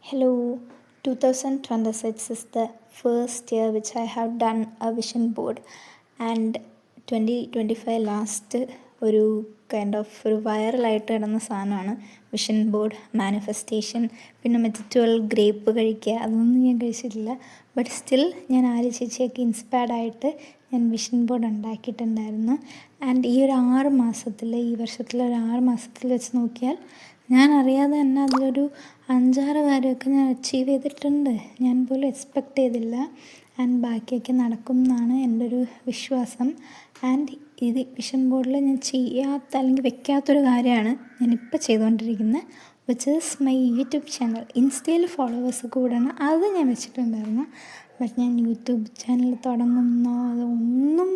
Hello, 2026 is the first year which I have done a vision board, and 2025 last ഒരു ഒരു വൈറലായിട്ട് കിടന്ന സാധനമാണ് vision board manifestation. പിന്നെ മറ്റേ 12 ഗ്രേപ്പ് കഴിക്കുക, അതൊന്നും ഞാൻ കഴിച്ചിട്ടില്ല. ബട്ട് സ്റ്റിൽ ഞാൻ ആര്യ ചേച്ചിയൊക്കെ ഇൻസ്പയർഡ് ആയിട്ട് ഞാൻ വിഷൻ ബോർഡ് ഉണ്ടാക്കിയിട്ടുണ്ടായിരുന്നു. ആൻഡ് ഈ വർഷത്തിലെ ഒരു 6 മാസത്തിൽ വെച്ച് നോക്കിയാൽ ഞാൻ അറിയാതെ തന്നെ അതിലൊരു 5-6 കാര്യമൊക്കെ ഞാൻ അച്ചീവ് ചെയ്തിട്ടുണ്ട്. ഞാൻ പോലും എക്സ്പെക്റ്റ് ചെയ്തില്ല. ആൻഡ് ബാക്കിയൊക്കെ നടക്കും എന്നാണ് എൻ്റെ ഒരു വിശ്വാസം. ആൻഡ് ഇത് വിഷൻ ബോർഡിൽ ഞാൻ അല്ലെങ്കിൽ വെക്കാത്തൊരു കാര്യമാണ് ഞാനിപ്പോൾ ചെയ്തുകൊണ്ടിരിക്കുന്നത്, which is my YouTube channel. ഇൻസ്റ്റയിൽ ഫോളോവേഴ്സ് കൂടണം, അത് ഞാൻ വെച്ചിട്ടുണ്ടായിരുന്നു. ബട്ട് ഞാൻ യൂട്യൂബ് ചാനൽ തുടങ്ങുന്നോ അതൊന്നും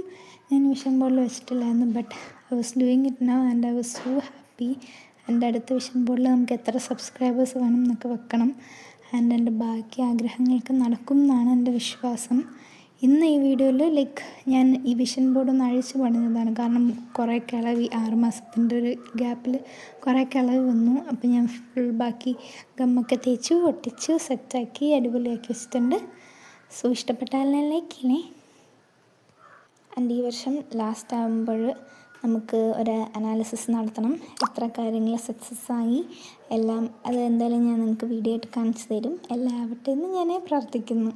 ഞാൻ വിഷൻ ബോർഡിൽ വെച്ചിട്ടില്ലായിരുന്നു. But I was doing it now and I was so happy. എൻ്റെ അടുത്ത വിഷൻ ബോർഡിൽ നമുക്ക് എത്ര സബ്സ്ക്രൈബേഴ്സ് വേണം എന്നൊക്കെ വെക്കണം. ആൻഡ് എൻ്റെ ബാക്കി ആഗ്രഹങ്ങൾക്ക് നടക്കും എന്നാണ് എൻ്റെ വിശ്വാസം. ഇന്ന് ഈ വീഡിയോയിൽ ഞാൻ ഈ വിഷൻ ബോർഡ് ഒന്ന് അഴിച്ച് പണിഞ്ഞതാണ്. കാരണം കുറേ കിളവി 6 മാസത്തിൻ്റെ ഒരു ഗ്യാപ്പിൽ കുറേ കിളവി വന്നു. അപ്പോൾ ഞാൻ ബാക്കി ഗമ്മൊക്കെ തേച്ചു ഒട്ടിച്ചു സെറ്റാക്കി അടിപൊളിയാക്കി വെച്ചിട്ടുണ്ട്. സോ ഇഷ്ടപ്പെട്ടാൽ ലൈക്ക് ചെയ്യണേ. ആൻഡ് ഈ വർഷം ലാസ്റ്റ് ആകുമ്പോൾ നമുക്ക് ഒരു അനാലിസിസ് നടത്തണം, എത്ര കാര്യങ്ങൾ സക്സസ്സായി എല്ലാം. അത് എന്തായാലും ഞാൻ നിങ്ങൾക്ക് വീഡിയോ ആയിട്ട് കാണിച്ചു തരും. എല്ലാം ആവട്ടെ എന്ന് ഞാൻ പ്രാർത്ഥിക്കുന്നു.